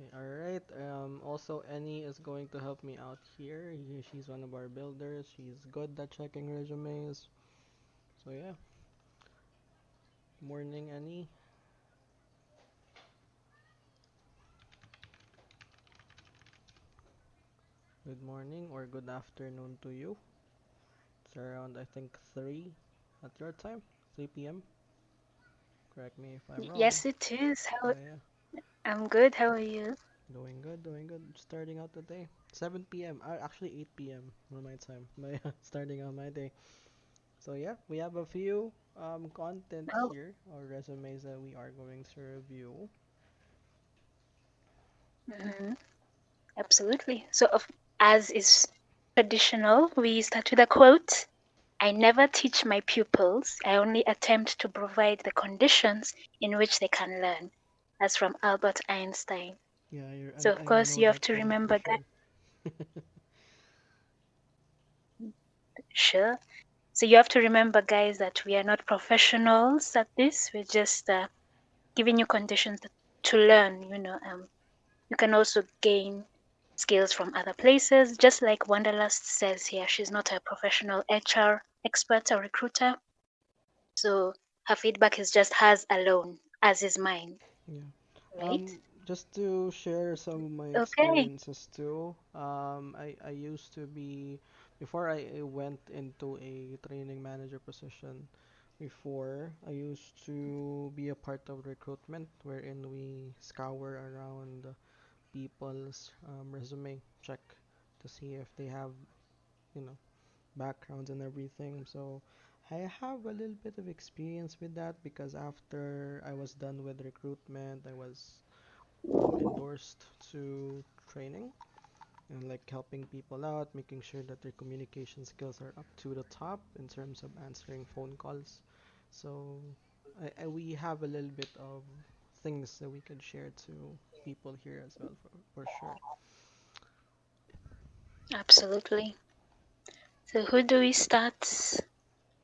Okay, all right. Also, Annie is going to help me out here. She's one of our builders. She's good at checking resumes. So yeah, morning, Annie. Good morning or good afternoon to you. It's around I think 3 at your time, 3 p.m. Correct me if I'm wrong. Yes, it is. How Yeah, I'm good. How are you? doing good, doing good. Starting out the day. 7 p.m. Actually 8 p.m. on my time. My starting on my day. So yeah, we have a few content Oh, here or resumes that we are going to review. hmm absolutely. So, as is traditional, we start with a quote. I never teach my pupils. I only attempt to provide the conditions in which they can learn. That's from Albert Einstein. Yeah, So, of I course, know you have that to quote for remember that. sure. Sure. So, you have to remember, guys, that we are not professionals at this. We're just giving you conditions to learn. You can also gain skills from other places. Just like Wanderlust says here, she's not a professional HR expert or recruiter. So her feedback is just hers alone, as is mine, Yeah. right? Just to share some of my Okay. experiences too. I used to be before I went into a training manager position. Before I used to be a part of recruitment, wherein we scour around people's resume, check to see if they have you know backgrounds and everything. So I have a little bit of experience with that because after I was done with recruitment, I was endorsed to training and like helping people out, making sure that their communication skills are up to the top in terms of answering phone calls. So we have a little bit of things that we could share to people here as well for sure. Absolutely. So who do we start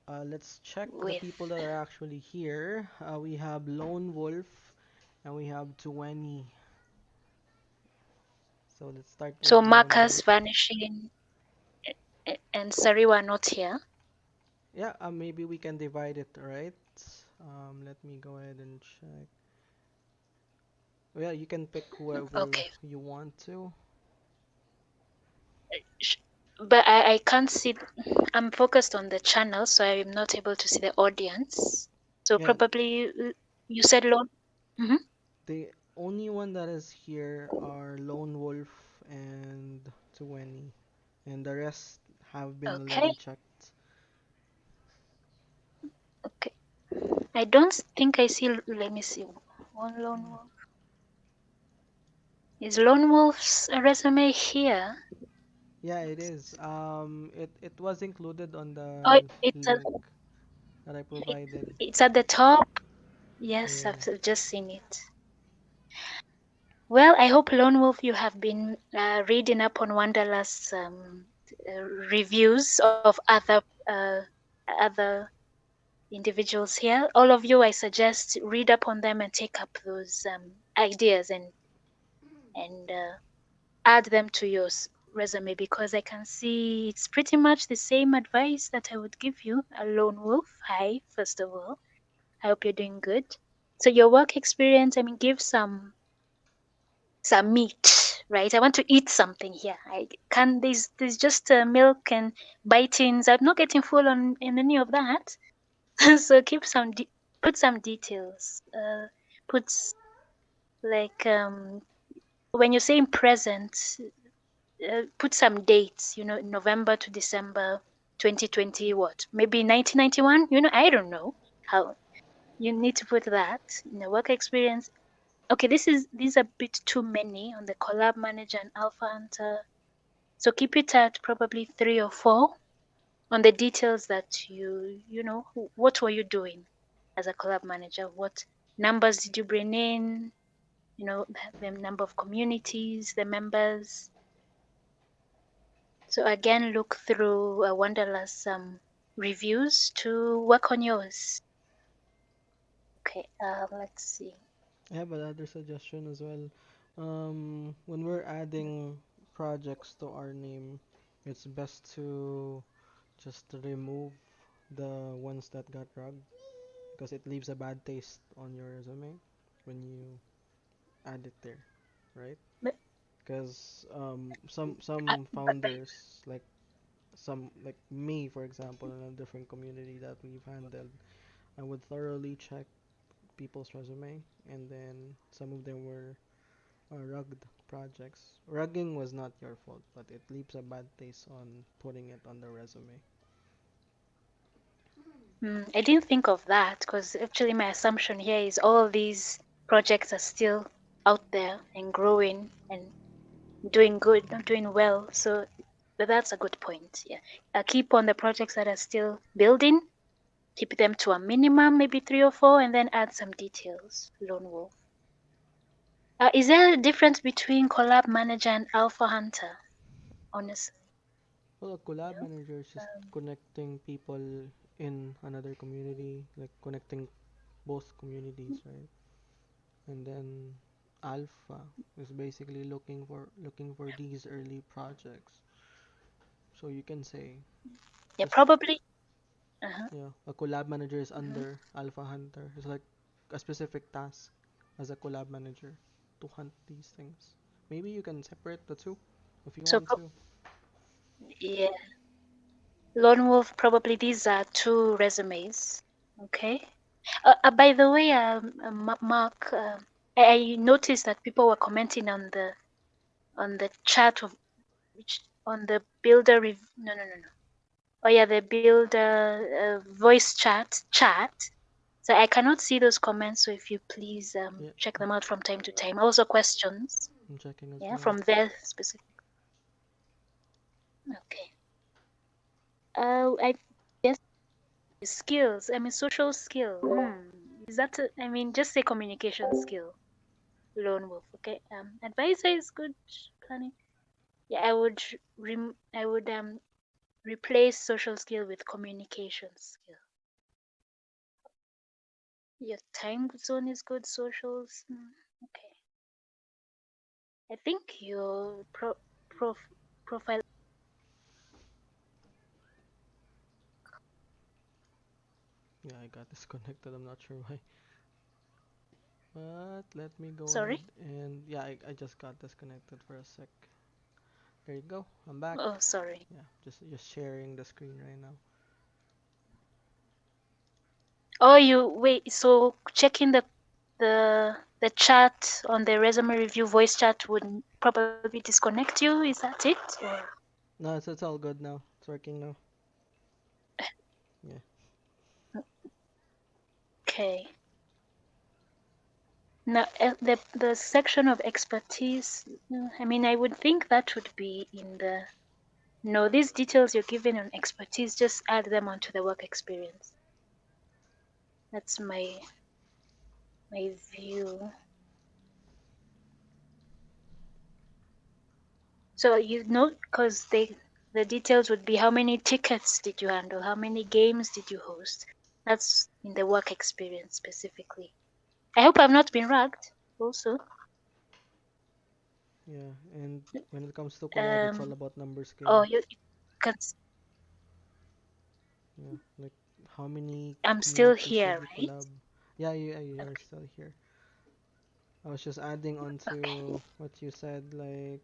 Let's check the with? people that are actually here. We have Lone Wolf and we have 20. So let's start with So Lone Marcus Wolf. vanishing and Sariwa not here. Yeah, maybe we can divide it, right? Let me go ahead and check. Well, you can pick whoever Okay. you want to. Sh- But I can't see. I'm focused on the channel, so I'm not able to see the audience. So Yeah, probably you said Lone. Hmm. the only one that is here are Lone Wolf and 20, and the rest have been Okay. already checked. Okay. I don't think I see. Let me see. One lone wolf. Is lone wolf's resume here? Yeah, it is. It was included on Oh, the it's link that I it, provided. it's at the top. Yes, Yeah. I've just seen it. Well, I hope Lone Wolf you have been reading up on Wanderlust's reviews of other individuals here. All of you, I suggest read up on them and take up those ideas and add them to your resume because I can see it's pretty much the same advice that I would give you, a lone wolf. Hi, first of all. I hope you're doing good. So your work experience, I mean, give some meat, right? I want to eat something here. I can there's just milk and bitings. I'm not getting full on in any of that. So keep put some details. Put like when you're saying present, put some dates, November to December 2020, what? Maybe 1991? I don't know how. You need to put that in the work experience. Okay, these are a bit too many on the collab manager and alpha hunter. So keep it at probably 3 or 4 on the details that what were you doing as a collab manager? What numbers did you bring in? The number of communities, the members. So again, look through Wanderlust reviews to work on yours. Okay, let's see. I have another suggestion as well. When we're adding projects to our name, it's best to just remove the ones that got rugged because it leaves a bad taste on your resume when you add it there, right? But, Because uh, some but founders like me for example in a different community that we've handled, I would thoroughly check people's resume, and then some of them were rugged projects. Rugging was not your fault, but it leaves a bad taste on putting it on the resume. I didn't think of that because actually my assumption here is all these projects are still out there and growing and doing good, not doing well. So, but that's a good point. Yeah, keep on the projects that are still building. Keep them to a minimum, maybe 3 or 4, and then add some details. Lone Wolf. Is there a difference between Collab Manager and Alpha Hunter? Honestly, Well, a collab manager is just connecting people in another community, like connecting both communities, right? And then alpha is basically looking for these early projects. So you can say yeah, just probably. Uh-huh. yeah, a collab manager is Mhm. under alpha hunter. It's like a specific task as a collab manager to hunt these things. Maybe you can separate the two if you So, want to. yeah, Lone Wolf, probably these are two resumes. Okay. By the way, Mark, I noticed that people were commenting on the chat of which on the builder. No, no, no, no. Oh yeah, the builder voice chat. So I cannot see those comments. So if you please Yeah, check them out from time to time. Also questions. I'm checking as Yeah, well. from there specific. Okay. I guess skills. I mean, social skill. Is that? I mean, just say communication skill. Lone wolf. Okay. Advisor is good. Planning. Yeah, I would replace social skill with communication skill. Your time zone is good. Socials. Okay. I think your prof, profile. Yeah, I got disconnected. I'm not sure why. But let me go ahead Sorry. and yeah, I just got disconnected for a sec. There you go. I'm back. Oh, sorry. Yeah, just sharing the screen right now. Oh, you wait. So checking the chat on the resume review voice chat would probably disconnect you. Is that it? Or No, it's all good now. It's working now. Yeah. okay. Now the section of expertise. I mean, I would think that would be in the. No, these details you're given on expertise, just add them onto the work experience. That's my view. So you know, because the details would be how many tickets did you handle, how many games did you host. That's in the work experience specifically. I hope I've not been ragged. Also, Yeah, and when it comes to collab, it's all um, about numbers oh, game. you can. Yeah, like how many I'm still communities did here, you right? collab? Yeah, you are Okay. still here. I was just adding on Okay. to what you said, like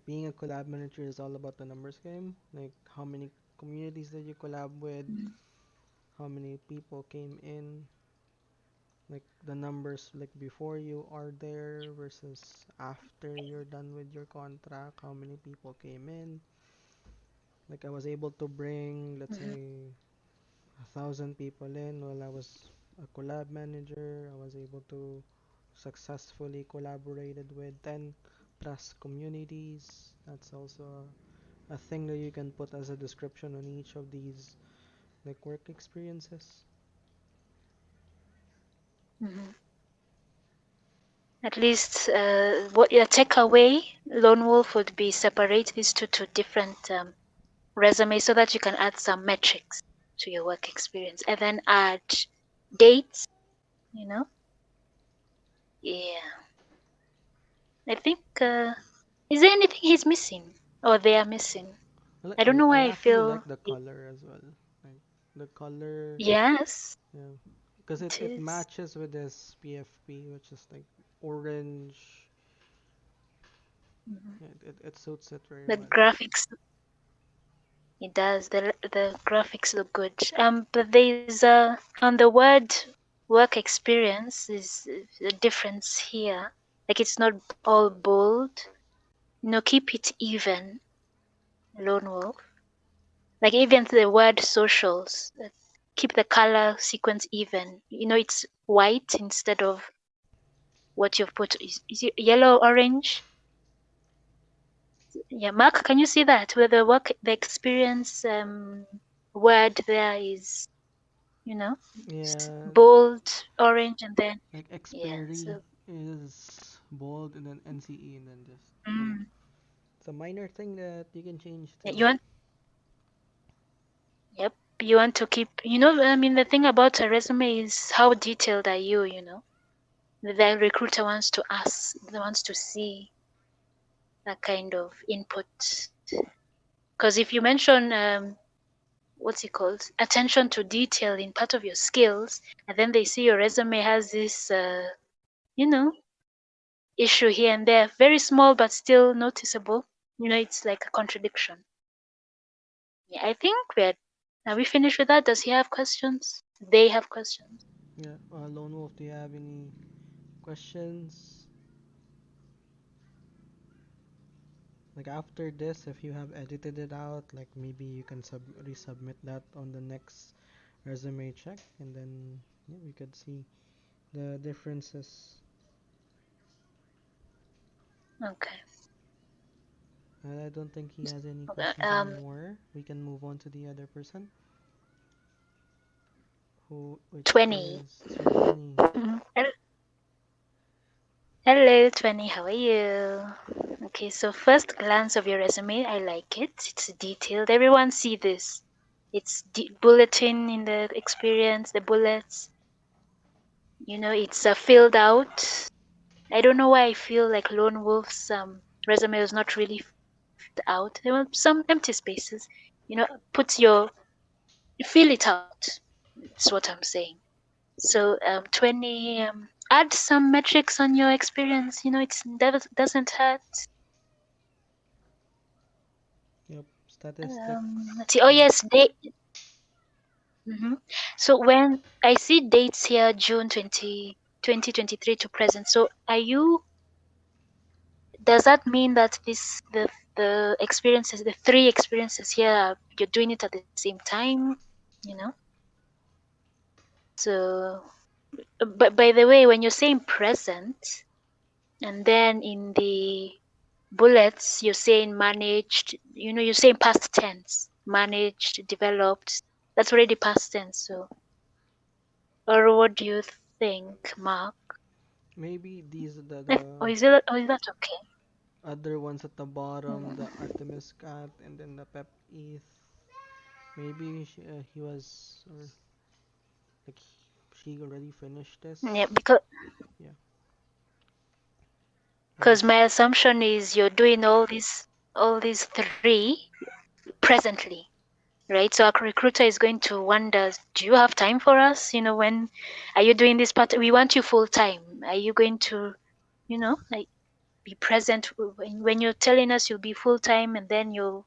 being a collab manager is all about the numbers game. Like how many communities did you collab with? Mm, How many people came in? Like the numbers like before you are there versus after you're done with your contract. How many people came in? Like I was able to bring, let's mhm, say, 1,000 people in while I was a collab manager. I was able to successfully collaborated with 10 plus communities. That's also a thing that you can put as a description on each of these like work experiences. mhm. At least what your takeaway, Lone Wolf, would be separate these two to different resumes so that you can add some metrics to your work experience and then add dates, you know? Yeah. I think. Is there anything he's missing, or they are missing? I don't know I why I actually feel. like the color as well. Like the color, Yes, yeah, because it it is. matches with this PFP, which is like orange. Mhm. Yeah, it suits it very The well. graphics, it does. The graphics look good. But there's on the word work experience is a difference here. Like it's not all bold. Keep it even, lone wolf. Like even the word socials, keep the color sequence even. It's white instead of what you've put. Is it yellow, orange? Yeah, Mark, can you see that? Where the experience word there is, you know, Yeah, bold, orange, and then, like yeah, expiry so, is bold and then NCE and then just yeah. mm, It's a minor thing that you can change yeah, too. yep, you want to keep, I mean, the thing about a resume is how detailed are you. The recruiter wants to see that kind of input. Because if you mention, what's it called, attention to detail in part of your skills, and then they see your resume has this, you know, issue here and there, very small but still noticeable. It's like a contradiction. Yeah, I think are we finished with that? Does he have questions? They have questions. Yeah, Lone Wolf, do you have any questions? Like after this, if you have edited it out, like maybe you can resubmit that on the next resume check, and then yeah, we could see the differences. Okay. I don't think he has any Okay. questions anymore. We can move on to the other person, which 20. is 20. Mhm. Hello, 20. How are you? Okay, so first glance of your resume, I like it. It's detailed. Everyone see this. It's bulletin in the experience, the bullets. It's filled out. I don't know why I feel like Lone Wolf's resume was not really filled out. There were some empty spaces. Put your fill it out. That's what I'm saying. So 20. Add some metrics on your experience. It doesn't hurt. Yep, statistics. Let's see. Oh Yeah, yes, date. So when I see dates here, June 2023 to present. So does that mean that the experiences, the three experiences here, you're doing it at the same time? You know. So, but by the way, when you're saying present, and then in the bullets you're saying managed, you're saying past tense, managed, developed. That's already past tense. So, or what do you think, Mark? maybe these are the, Or the is that okay? other ones at the bottom, the Mm. Artemis Cat and then the Pep Eth. Maybe he was, or like she already finished Yeah, this. because Yeah, right. because my assumption is you're doing all these three presently, right? So our recruiter is going to wonder, do you have time for us? When are you doing this part? We want you full time. Are you going to, like, be present when you're telling us you'll be full time, and then you're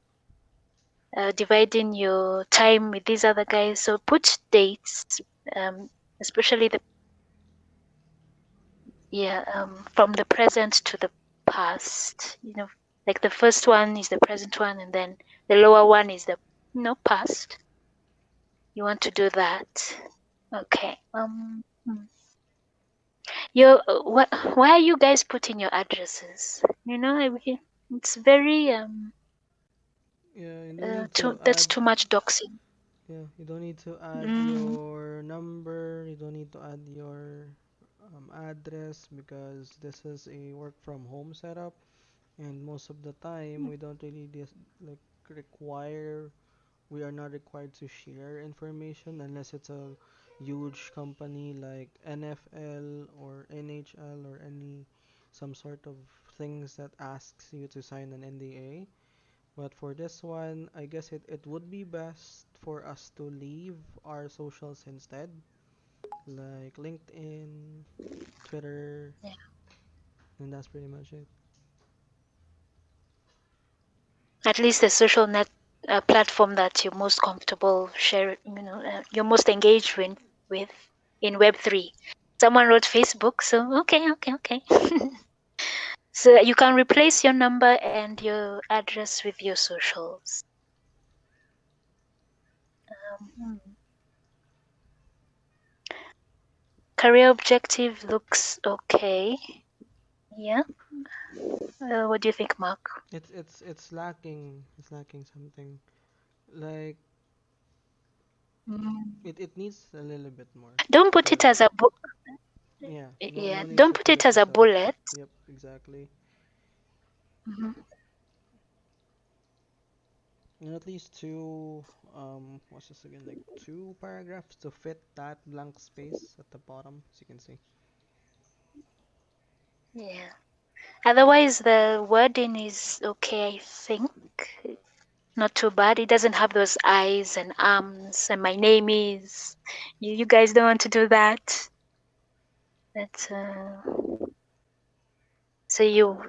dividing your time with these other guys? So put dates, um, especially from the present to the past. Like the first one is the present one, and then the lower one is the past. You want to do that. Okay. Why are you guys putting your addresses? It's very Yeah, you don't need to too that's add. too much doxing. Yeah, you don't need to add Mm, your number. You don't need to add your address because this is a work from home setup, and most of the time we don't really like require. We are not required to share information unless it's a huge company like NFL or NHL or any some sort of things that asks you to sign an NDA. But for this one, I guess it would be best for us to leave our socials instead, like LinkedIn, Twitter, Yeah. and that's pretty much it. At least the social net platform that you're most comfortable share, you're most engaged with in Web3. Someone wrote Facebook, so okay, okay, okay. So you can replace your number and your address with your socials. Um, Career objective looks okay. Yeah. What do you think, Mark? It's lacking. It's lacking something. Like Mm. it needs a little bit more. Don't put it Like as a yeah, no yeah. need Don't to put put it it as a as a bullet. yep, exactly. Mhm. And at least two what's this again? Like two paragraphs to fit that blank space at the bottom, as you can see. Yeah. Otherwise, the wording is okay. I think not too bad. It doesn't have those eyes and arms and my name is. You guys don't want to do that. But so you,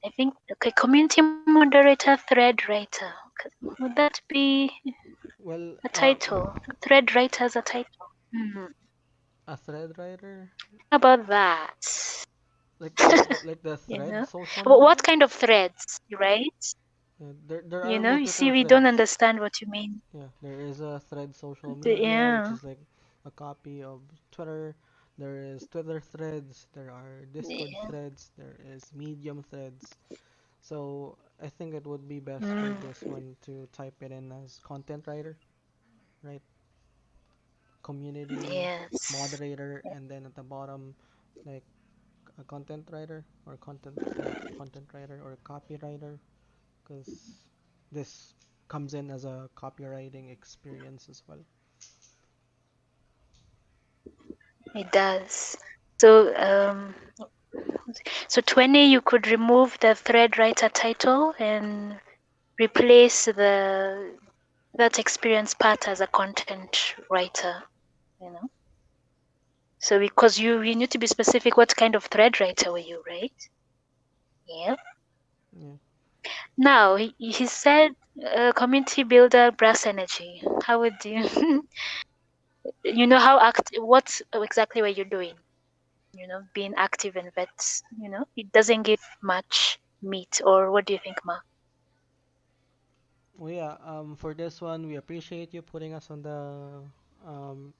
I think, okay, community moderator, thread writer. Would that be Well, a title? Thread writer as a title. a thread writer, How about that? like the You thread know, social but what media. kind of threads, right? There You are know, you see, multiple we don't threads. understand what you mean. Yeah, there is a thread social media, which Yeah, is like a copy of Twitter. There is Twitter threads, there are Discord yeah. threads, there is Medium threads. So I think it would be best for Mm, this one to type it in as content writer, right? Community yes. moderator, and then at the bottom, like a content writer or content writer or copywriter, because this comes in as a copywriting experience as well. It does. So, so 20, you could remove the thread writer title and replace the that experience part as a content writer. You know. So because you need to be specific, what kind of thread writer were you, right? Yeah. Yeah. Now he said community builder, brass energy. How would you? You know how what exactly were you doing? Being active in vets, it doesn't give much meat. Or what do you think, Ma? Well, yeah. For this one, we appreciate you putting us on the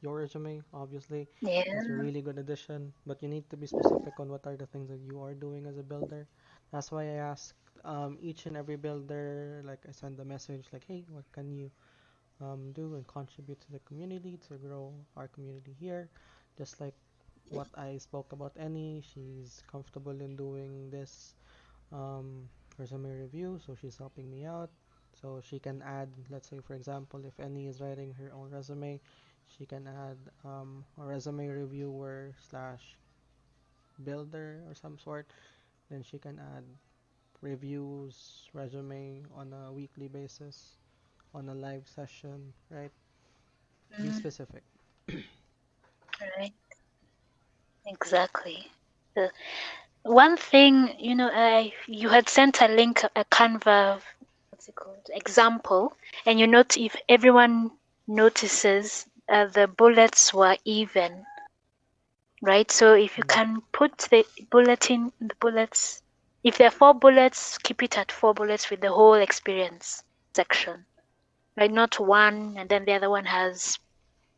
your resume. Obviously, Yeah. it's a really good addition, but you need to be specific on what are the things that you are doing as a builder. That's why I asked each and every builder, like I send a message like, hey, what can you do and contribute to the community to grow our community here? Just like what I spoke about Annie, she's comfortable in doing this resume review, so she's helping me out. So she can add, let's say, for example, if Annie is writing her own resume, she can add a resume reviewer slash builder or some sort. Then she can add reviews, resume on a weekly basis, on a live session, right? Be Mm, specific. right. Exactly. Uh, One thing, you had sent a link, a Canva, what's it called, example, and you note if everyone notices the bullets were even, right? So if you Mm. can put the bullets, if there are 4 bullets, keep it at 4 bullets with the whole experience section, right? Not one, and then the other one has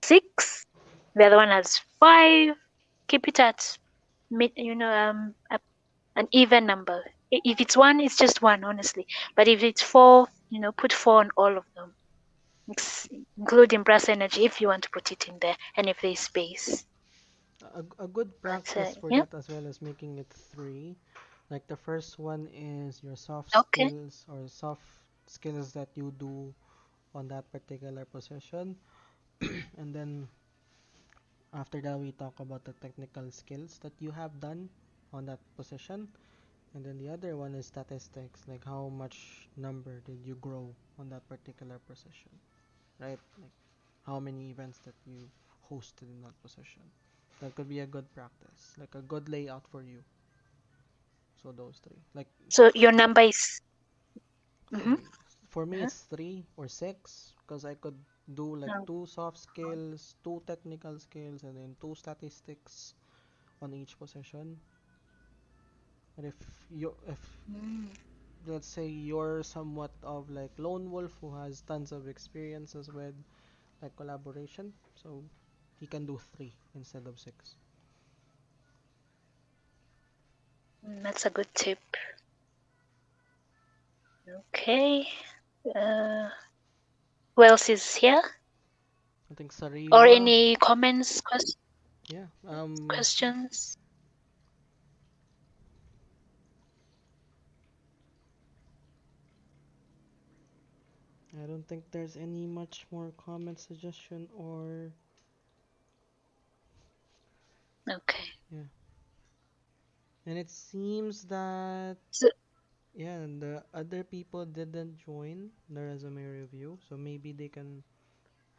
6, the other one has 5. Keep it at, an even number. If it's one, it's just one, honestly. But if it's 4, put 4 on all of them, including brass energy if you want to put it in there, and if there's space. A good But practice for yeah, that as well as making it three. Like the first one is your soft okay. skills or soft skills that you do on that particular position. And then after that, we talk about the technical skills that you have done on that position. And then the other one is statistics, like how much number did you grow on that particular position, right? Like how many events that you've hosted in that position. That could be a good practice, like a good layout for you. So those three. Like So your number is. Mm-hmm. see, for me it's three or six because I could do like Uh-huh. two soft skills, two technical skills, and then two statistics on each position. And if Mm. let's say you're somewhat of like lone wolf who has tons of experiences with like collaboration, so he can do three instead of six. That's a good tip. Okay. Uh, who else is here? I think Or Sariwa, any comments, yeah. questions? I don't think there's any much more comment suggestion or Okay. yeah. And it seems that So, yeah, and the other people didn't join the resume review, so maybe they can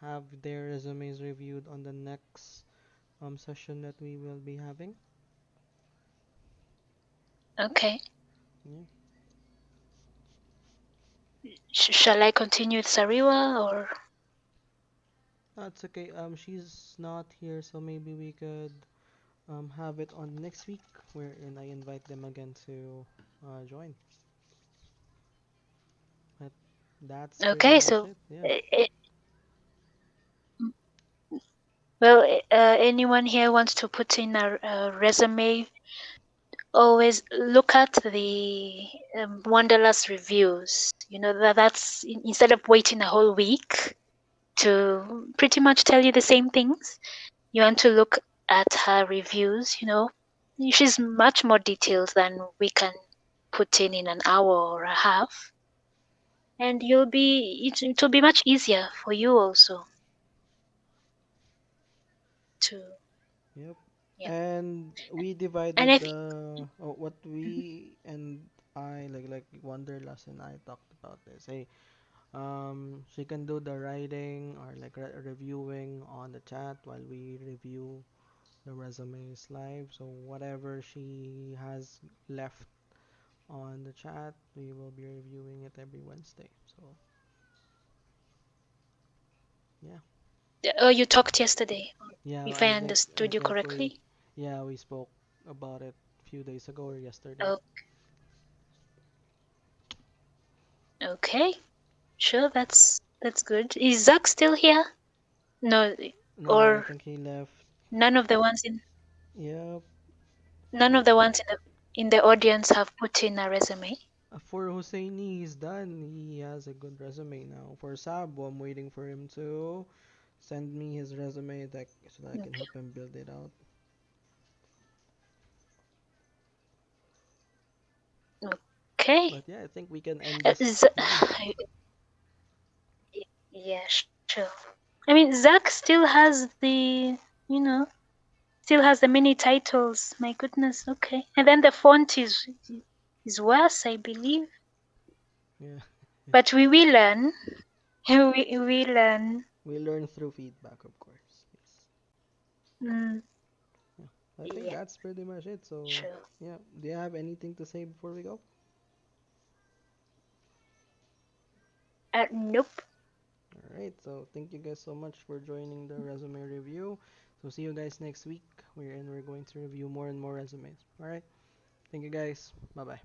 have their resumes reviewed on the next session that we will be having. okay. Yeah, Shall I continue with Sariwa or? that's okay. She's not here, so maybe we could have it on next week, wherein I invite them again to join. But that's pretty Okay, much so it. Yeah. uh, uh, well, anyone here wants to put in a resume? Always look at the Wanderlust reviews. You know that's instead of waiting a whole week to pretty much tell you the same things. You want to look at her reviews. She's much more detailed than we can put in an hour or a half, and it'll be much easier for you also to. Yep. Yeah. And we And divided if the what we and I like Wanderlust and I talked about this. Hey, she can do the writing or like reviewing on the chat while we review the resumes live. So whatever she has left on the chat, we will be reviewing it every Wednesday. So yeah, oh, you talked yesterday, yeah. if I I understood you think we correctly. yeah we spoke about it a few days ago or yesterday. Oh, okay. Sure, that's good. Is Zach still here? No, No, I or think he left. none of the ones in Yep. none of the ones in the audience have put in a resume. For Husseini, he's done. He has a good resume now. For Sabo, I'm waiting for him to send me his resume so that I can help him build it out. Okay. But yeah, I think we can end this. Yeah, sure. I mean, Zach still has the many titles. My goodness. Okay. And then the font is worse, I believe. Yeah, But we will learn. We learn. we learn through feedback, of course. Yes. Mm, Yeah. I think yeah, that's pretty much it. So sure. yeah, do you have anything to say before we go? Nope. All right. So thank you guys so much for joining the resume review. So see you guys next week, wherein we're going to review more and more resumes. All right. Thank you guys. Bye bye.